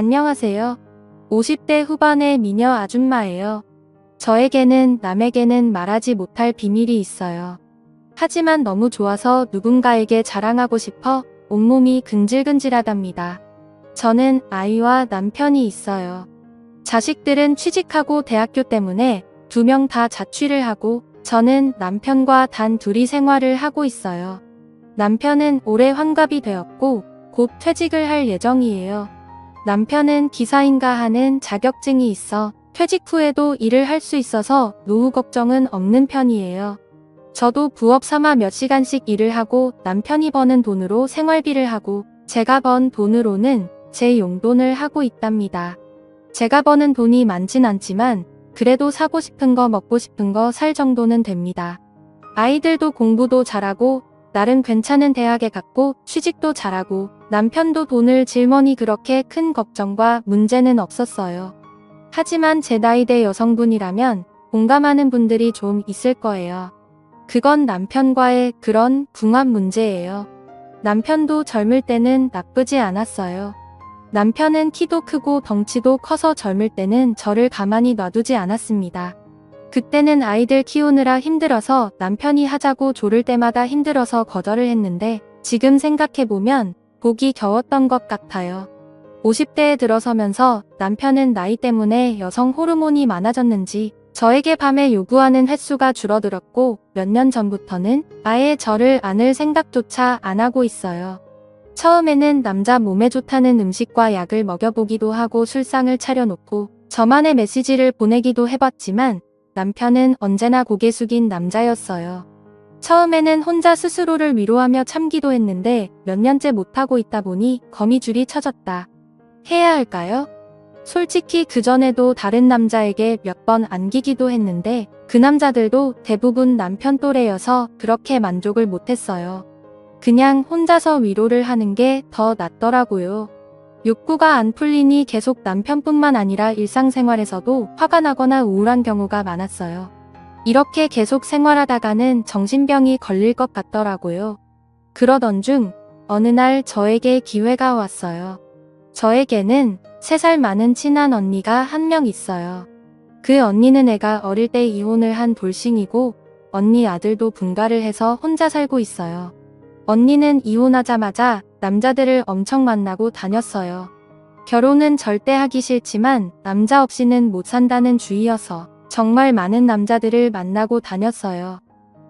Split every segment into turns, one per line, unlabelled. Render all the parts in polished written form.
안녕하세요. 50대 후반의 미녀 아줌마예요. 저에게는 남에게는 말하지 못할 비밀이 있어요. 하지만 너무 좋아서 누군가에게 자랑하고 싶어 온몸이 근질근질하답니다. 저는 아이와 남편이 있어요. 자식들은 취직하고 대학교 때문에 2명 다 자취를 하고 저는 남편과 단 둘이 생활을 하고 있어요. 남편은 올해 환갑이 되었고 곧 퇴직을 할 예정이에요. 남편은 기사인가 하는 자격증이 있어 퇴직 후에도 일을 할 수 있어서 노후 걱정은 없는 편이에요. 저도 부업 삼아 몇 시간씩 일을 하고 남편이 버는 돈으로 생활비를 하고 제가 번 돈으로는 제 용돈을 하고 있답니다. 제가 버는 돈이 많진 않지만 그래도 사고 싶은 거 먹고 싶은 거 살 정도는 됩니다. 아이들도 공부도 잘하고 나름 괜찮은 대학에 갔고 취직도 잘하고 남편도 돈을 질머니 그렇게 큰 걱정과 문제는 없었어요. 하지만 제 나이대 여성분이라면 공감하는 분들이 좀 있을 거예요. 그건 남편과의 그런 궁합 문제예요. 남편도 젊을 때는 나쁘지 않았어요. 남편은 키도 크고 덩치도 커서 젊을 때는 저를 가만히 놔두지 않았습니다. 그때는 아이들 키우느라 힘들어서 남편이 하자고 조를 때마다 힘들어서 거절을 했는데 지금 생각해보면 보기 겨웠던 것 같아요. 50대에 들어서면서 남편은 나이 때문에 여성 호르몬이 많아졌는지 저에게 밤에 요구하는 횟수가 줄어들었고 몇 년 전부터는 아예 저를 안을 생각조차 안 하고 있어요. 처음에는 남자 몸에 좋다는 음식과 약을 먹여보기도 하고 술상을 차려놓고 저만의 메시지를 보내기도 해봤지만 남편은 언제나 고개 숙인 남자였어요. 처음에는 혼자 스스로를 위로하며 참기도 했는데 몇 년째 못하고 있다 보니 거미줄이 쳐졌다 해야 할까요? 솔직히 그전에도 다른 남자에게 몇 번 안기기도 했는데 그 남자들도 대부분 남편 또래여서 그렇게 만족을 못했어요. 그냥 혼자서 위로를 하는 게 더 낫더라고요. 욕구가 안 풀리니 계속 남편뿐만 아니라 일상생활에서도 화가 나거나 우울한 경우가 많았어요. 이렇게 계속 생활하다가는 정신병이 걸릴 것 같더라고요. 그러던 중 어느 날 저에게 기회가 왔어요. 저에게는 3살 많은 친한 언니가 한 명 있어요. 그 언니는 애가 어릴 때 이혼을 한 돌싱이고 언니 아들도 분가를 해서 혼자 살고 있어요. 언니는 이혼하자마자 남자들을 엄청 만나고 다녔어요. 결혼은 절대 하기 싫지만 남자 없이는 못 산다는 주의여서 정말 많은 남자들을 만나고 다녔어요.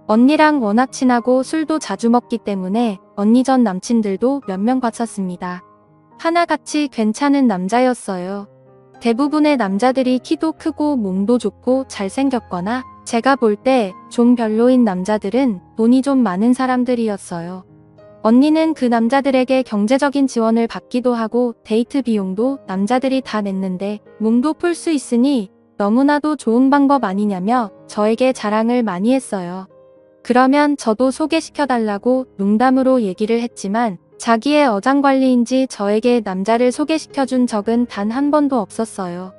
언니랑 워낙 친하고 술도 자주 먹기 때문에 언니 전 남친들도 몇 명 봤었습니다. 하나같이 괜찮은 남자였어요. 대부분의 남자들이 키도 크고 몸도 좋고 잘생겼거나 제가 볼 때 좀 별로인 남자들은 돈이 좀 많은 사람들이었어요. 언니는 그 남자들에게 경제적인 지원을 받기도 하고 데이트 비용도 남자들이 다 냈는데 몸도 풀 수 있으니 너무나도 좋은 방법 아니냐며 저에게 자랑을 많이 했어요. 그러면 저도 소개시켜달라고 농담으로 얘기를 했지만 자기의 어장관리인지 저에게 남자를 소개시켜준 적은 단 한 번도 없었어요.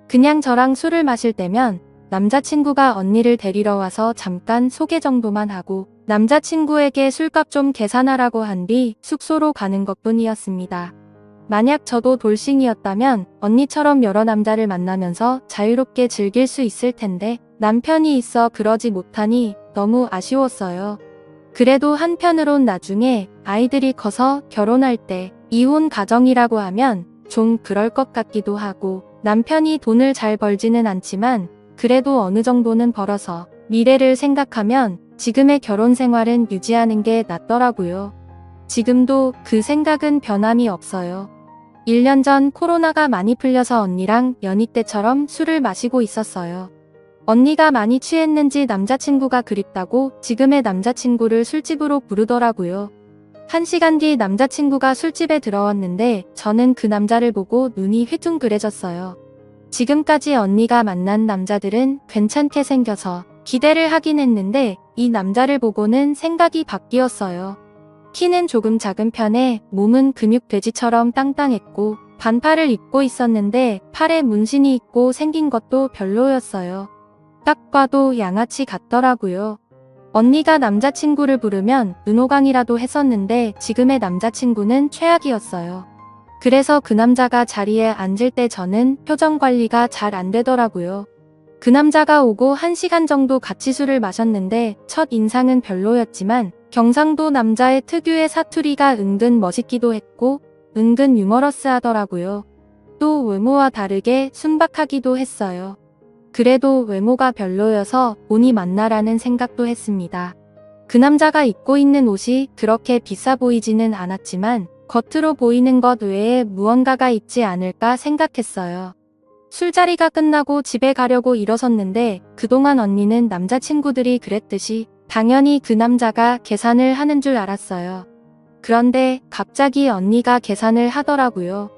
그냥 저랑 술을 마실 때면 남자친구가 언니를 데리러 와서 잠깐 소개 정도만 하고 남자친구에게 술값 좀 계산하라고 한 뒤 숙소로 가는 것뿐이었습니다. 만약 저도 돌싱이었다면 언니처럼 여러 남자를 만나면서 자유롭게 즐길 수 있을 텐데 남편이 있어 그러지 못하니 너무 아쉬웠어요. 그래도 한편으론 나중에 아이들이 커서 결혼할 때 이혼 가정이라고 하면 좀 그럴 것 같기도 하고 남편이 돈을 잘 벌지는 않지만 그래도 어느 정도는 벌어서 미래를 생각하면 지금의 결혼 생활은 유지하는 게 낫더라고요. 지금도 그 생각은 변함이 없어요. 1년 전 코로나가 많이 풀려서 언니랑 연희 때처럼 술을 마시고 있었어요. 언니가 많이 취했는지 남자친구가 그립다고 지금의 남자친구를 술집으로 부르더라고요. 1시간 뒤 남자친구가 술집에 들어왔는데 저는 그 남자를 보고 눈이 휘둥그레졌어요. 지금까지 언니가 만난 남자들은 괜찮게 생겨서 기대를 하긴 했는데 이 남자를 보고는 생각이 바뀌었어요. 키는 조금 작은 편에 몸은 근육돼지처럼 땅땅했고 반팔을 입고 있었는데 팔에 문신이 있고 생긴 것도 별로였어요. 딱 봐도 양아치 같더라고요. 언니가 남자친구를 부르면 눈호강이라도 했었는데 지금의 남자친구는 최악이었어요. 그래서 그 남자가 자리에 앉을 때 저는 표정 관리가 잘 안 되더라고요. 그 남자가 오고 1시간 정도 같이 술을 마셨는데 첫 인상은 별로였지만 경상도 남자의 특유의 사투리가 은근 멋있기도 했고 은근 유머러스하더라고요. 또 외모와 다르게 순박하기도 했어요. 그래도 외모가 별로여서 본이 맞나라는 생각도 했습니다. 그 남자가 입고 있는 옷이 그렇게 비싸 보이지는 않았지만 겉으로 보이는 것 외에 무언가가 있지 않을까 생각했어요. 술자리가 끝나고 집에 가려고 일어섰는데 그동안 언니는 남자친구들이 그랬듯이 당연히 그 남자가 계산을 하는 줄 알았어요. 그런데 갑자기 언니가 계산을 하더라고요.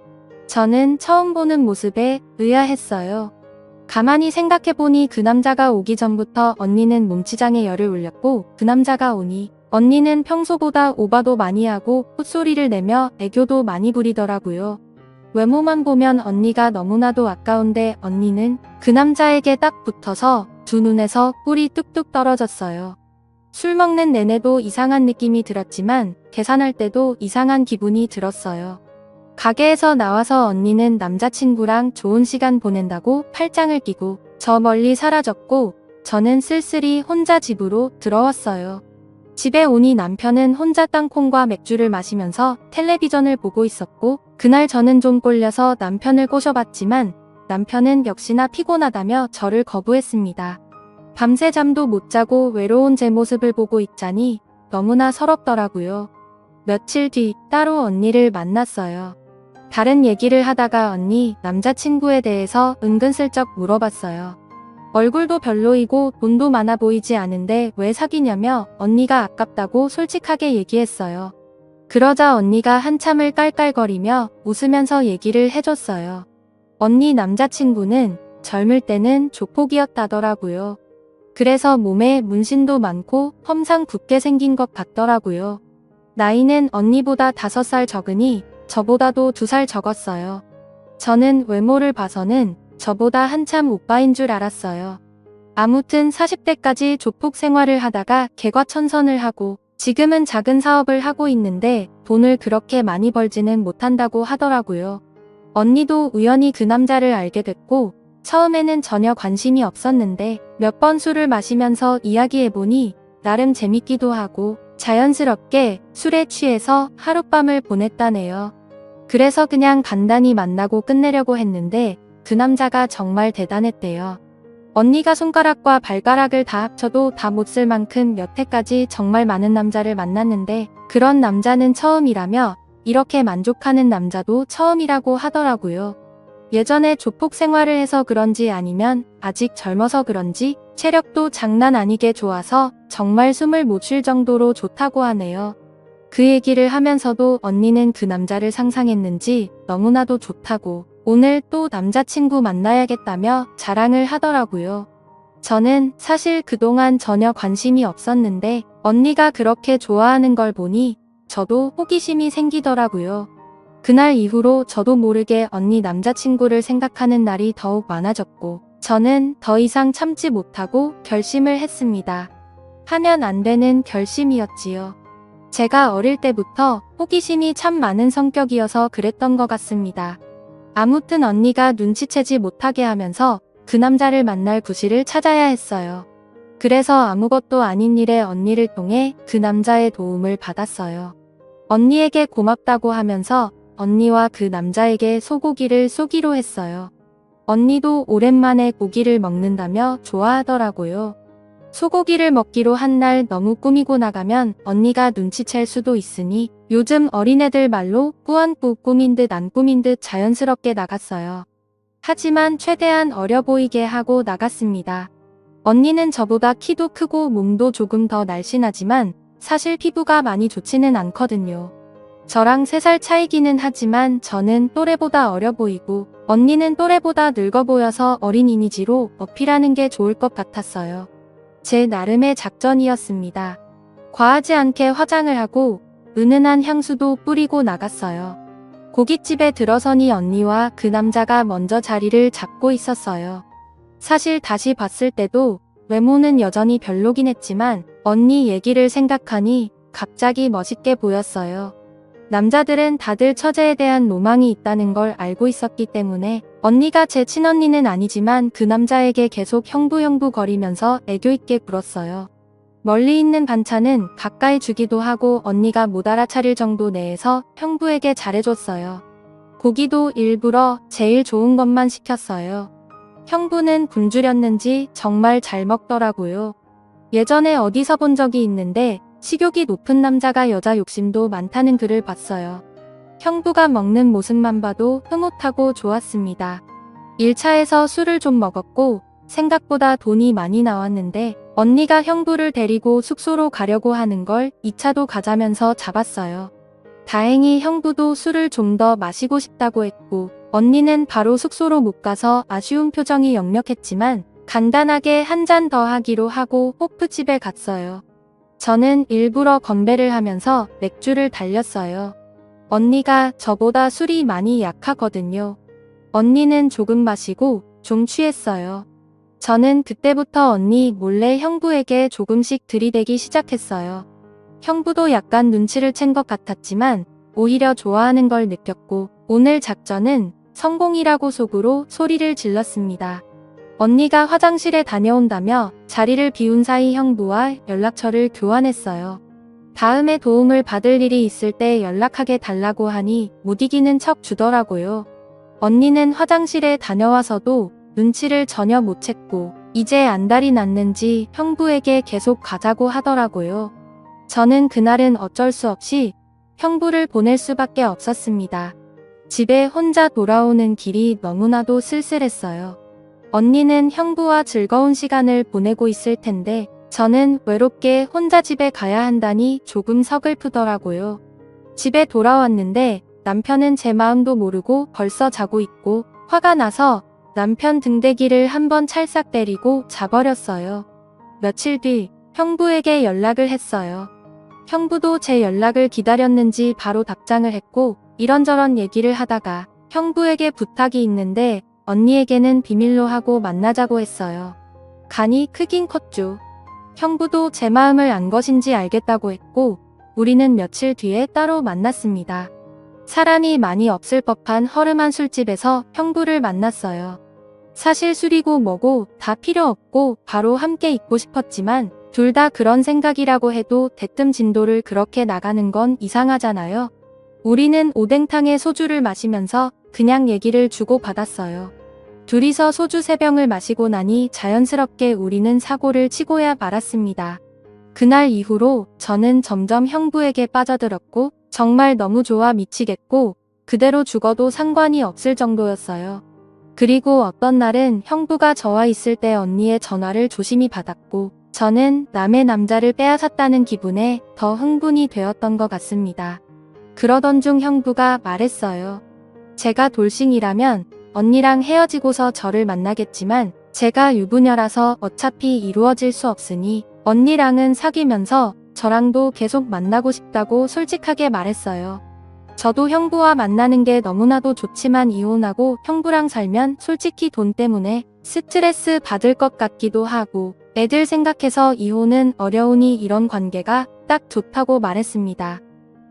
저는 처음 보는 모습에 의아했어요. 가만히 생각해보니 그 남자가 오기 전부터 언니는 몸치장에 열을 올렸고 그 남자가 오니 언니는 평소보다 오바도 많이 하고 헛소리를 내며 애교도 많이 부리더라고요. 외모만 보면 언니가 너무나도 아까운데 언니는 그 남자에게 딱 붙어서 두 눈에서 꿀이 뚝뚝 떨어졌어요. 술 먹는 내내도 이상한 느낌이 들었지만 계산할 때도 이상한 기분이 들었어요. 가게에서 나와서 언니는 남자친구랑 좋은 시간 보낸다고 팔짱을 끼고 저 멀리 사라졌고 저는 쓸쓸히 혼자 집으로 들어왔어요. 집에 오니 남편은 혼자 땅콩과 맥주를 마시면서 텔레비전을 보고 있었고 그날 저는 좀 꼴려서 남편을 꼬셔봤지만 남편은 역시나 피곤하다며 저를 거부했습니다. 밤새 잠도 못 자고 외로운 제 모습을 보고 있자니 너무나 서럽더라고요. 며칠 뒤 따로 언니를 만났어요. 다른 얘기를 하다가 언니 남자친구에 대해서 은근슬쩍 물어봤어요. 얼굴도 별로이고 돈도 많아 보이지 않은데 왜 사귀냐며 언니가 아깝다고 솔직하게 얘기했어요. 그러자 언니가 한참을 깔깔거리며 웃으면서 얘기를 해줬어요. 언니 남자친구는 젊을 때는 조폭이었다더라고요. 그래서 몸에 문신도 많고 험상 붓게 생긴 것 같더라고요. 나이는 언니보다 5살 적으니 저보다도 2살 적었어요. 저는 외모를 봐서는 저보다 한참 오빠인 줄 알았어요. 아무튼 40대까지 조폭 생활을 하다가 개과천선을 하고 지금은 작은 사업을 하고 있는데 돈을 그렇게 많이 벌지는 못한다고 하더라고요. 언니도 우연히 그 남자를 알게 됐고 처음에는 전혀 관심이 없었는데 몇 번 술을 마시면서 이야기해보니 나름 재밌기도 하고 자연스럽게 술에 취해서 하룻밤을 보냈다네요. 그래서 그냥 간단히 만나고 끝내려고 했는데 그 남자가 정말 대단했대요. 언니가 손가락과 발가락을 다 합쳐도 다 못 쓸 만큼 여태까지 정말 많은 남자를 만났는데 그런 남자는 처음이라며 이렇게 만족하는 남자도 처음이라고 하더라고요. 예전에 조폭 생활을 해서 그런지 아니면 아직 젊어서 그런지 체력도 장난 아니게 좋아서 정말 숨을 못 쉴 정도로 좋다고 하네요. 그 얘기를 하면서도 언니는 그 남자를 상상했는지 너무나도 좋다고 오늘 또 남자친구 만나야겠다며 자랑을 하더라고요. 저는 사실 그동안 전혀 관심이 없었는데 언니가 그렇게 좋아하는 걸 보니 저도 호기심이 생기더라고요. 그날 이후로 저도 모르게 언니 남자친구를 생각하는 날이 더욱 많아졌고 저는 더 이상 참지 못하고 결심을 했습니다. 하면 안 되는 결심이었지요. 제가 어릴 때부터 호기심이 참 많은 성격이어서 그랬던 것 같습니다. 아무튼 언니가 눈치채지 못하게 하면서 그 남자를 만날 구실을 찾아야 했어요. 그래서 아무것도 아닌 일에 언니를 통해 그 남자의 도움을 받았어요. 언니에게 고맙다고 하면서 언니와 그 남자에게 소고기를 쏘기로 했어요. 언니도 오랜만에 고기를 먹는다며 좋아하더라고요. 소고기를 먹기로 한 날 너무 꾸미고 나가면 언니가 눈치챌 수도 있으니 요즘 어린애들 말로 꾸안꾸 꾸민 듯 안 꾸민 듯 자연스럽게 나갔어요. 하지만 최대한 어려 보이게 하고 나갔습니다. 언니는 저보다 키도 크고 몸도 조금 더 날씬하지만 사실 피부가 많이 좋지는 않거든요. 저랑 3살 차이기는 하지만 저는 또래보다 어려 보이고 언니는 또래보다 늙어 보여서 어린 이미지로 어필하는 게 좋을 것 같았어요. 제 나름의 작전이었습니다. 과하지 않게 화장을 하고 은은한 향수도 뿌리고 나갔어요. 고깃집에 들어서니 언니와 그 남자가 먼저 자리를 잡고 있었어요. 사실 다시 봤을 때도 외모는 여전히 별로긴 했지만 언니 얘기를 생각하니 갑자기 멋있게 보였어요. 남자들은 다들 처제에 대한 로망이 있다는 걸 알고 있었기 때문에 언니가 제 친언니는 아니지만 그 남자에게 계속 형부 거리면서 애교 있게 굴었어요. 멀리 있는 반찬은 가까이 주기도 하고 언니가 못 알아차릴 정도 내에서 형부에게 잘해줬어요. 고기도 일부러 제일 좋은 것만 시켰어요. 형부는 굶주렸는지 정말 잘 먹더라고요. 예전에 어디서 본 적이 있는데 식욕이 높은 남자가 여자 욕심도 많다는 글을 봤어요. 형부가 먹는 모습만 봐도 흐뭇하고 좋았습니다. 1차에서 술을 좀 먹었고 생각보다 돈이 많이 나왔는데 언니가 형부를 데리고 숙소로 가려고 하는 걸 2차도 가자면서 잡았어요. 다행히 형부도 술을 좀 더 마시고 싶다고 했고 언니는 바로 숙소로 못 가서 아쉬운 표정이 역력했지만 간단하게 한 잔 더 하기로 하고 호프집에 갔어요. 저는 일부러 건배를 하면서 맥주를 달렸어요. 언니가 저보다 술이 많이 약하거든요. 언니는 조금 마시고 좀 취했어요. 저는 그때부터 언니 몰래 형부에게 조금씩 들이대기 시작했어요. 형부도 약간 눈치를 챈 것 같았지만 오히려 좋아하는 걸 느꼈고 오늘 작전은 성공이라고 속으로 소리를 질렀습니다. 언니가 화장실에 다녀온다며 자리를 비운 사이 형부와 연락처를 교환했어요. 다음에 도움을 받을 일이 있을 때 연락하게 달라고 하니 못 이기는 척 주더라고요. 언니는 화장실에 다녀와서도 눈치를 전혀 못 챘고 이제 안달이 났는지 형부에게 계속 가자고 하더라고요. 저는 그날은 어쩔 수 없이 형부를 보낼 수밖에 없었습니다. 집에 혼자 돌아오는 길이 너무나도 쓸쓸했어요. 언니는 형부와 즐거운 시간을 보내고 있을 텐데 저는 외롭게 혼자 집에 가야 한다니 조금 서글프더라고요. 집에 돌아왔는데 남편은 제 마음도 모르고 벌써 자고 있고 화가 나서 남편 등대기를 한번 찰싹 때리고 자버렸어요. 며칠 뒤 형부에게 연락을 했어요. 형부도 제 연락을 기다렸는지 바로 답장을 했고 이런저런 얘기를 하다가 형부에게 부탁이 있는데 언니에게는 비밀로 하고 만나자고 했어요. 간이 크긴 컸죠. 형부도 제 마음을 안 것인지 알겠다고 했고 우리는 며칠 뒤에 따로 만났습니다. 사람이 많이 없을 법한 허름한 술집에서 형부를 만났어요. 사실 술이고 뭐고 다 필요 없고 바로 함께 있고 싶었지만 둘 다 그런 생각이라고 해도 대뜸 진도를 그렇게 나가는 건 이상하잖아요. 우리는 오뎅탕에 소주를 마시면서 그냥 얘기를 주고받았어요. 둘이서 소주 3병을 마시고 나니 자연스럽게 우리는 사고를 치고야 말았습니다. 그날 이후로 저는 점점 형부에게 빠져들었고 정말 너무 좋아 미치겠고 그대로 죽어도 상관이 없을 정도였어요. 그리고 어떤 날은 형부가 저와 있을 때 언니의 전화를 조심히 받았고 저는 남의 남자를 빼앗았다는 기분에 더 흥분이 되었던 것 같습니다. 그러던 중 형부가 말했어요. 제가 돌싱이라면 언니랑 헤어지고서 저를 만나겠지만 제가 유부녀라서 어차피 이루어질 수 없으니 언니랑은 사귀면서 저랑도 계속 만나고 싶다고 솔직하게 말했어요. 저도 형부와 만나는 게 너무나도 좋지만 이혼하고 형부랑 살면 솔직히 돈 때문에 스트레스 받을 것 같기도 하고 애들 생각해서 이혼은 어려우니 이런 관계가 딱 좋다고 말했습니다.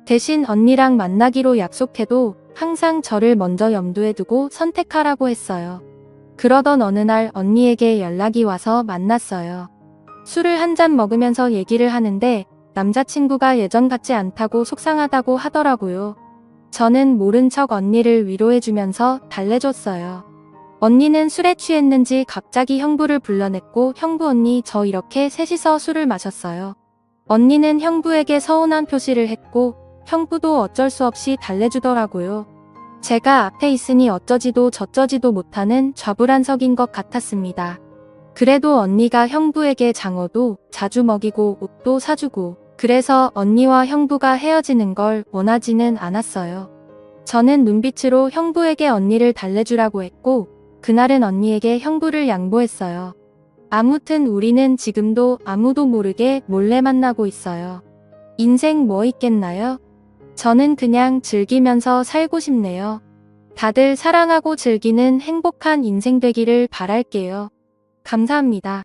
대신 언니랑 만나기로 약속해도 항상 저를 먼저 염두에 두고 선택하라고 했어요. 그러던 어느 날 언니에게 연락이 와서 만났어요. 술을 한 잔 먹으면서 얘기를 하는데 남자친구가 예전 같지 않다고 속상하다고 하더라고요. 저는 모른 척 언니를 위로해주면서 달래줬어요. 언니는 술에 취했는지 갑자기 형부를 불러냈고 형부 언니 저 이렇게 셋이서 술을 마셨어요. 언니는 형부에게 서운한 표시를 했고 형부도 어쩔 수 없이 달래주더라고요. 제가 앞에 있으니 어쩌지도 저쩌지도 못하는 좌불안석인 것 같았습니다. 그래도 언니가 형부에게 장어도 자주 먹이고 옷도 사주고 그래서 언니와 형부가 헤어지는 걸 원하지는 않았어요. 저는 눈빛으로 형부에게 언니를 달래주라고 했고 그날은 언니에게 형부를 양보했어요. 아무튼 우리는 지금도 아무도 모르게 몰래 만나고 있어요. 인생 뭐 있겠나요? 저는 그냥 즐기면서 살고 싶네요. 다들 사랑하고 즐기는 행복한 인생 되기를 바랄게요. 감사합니다.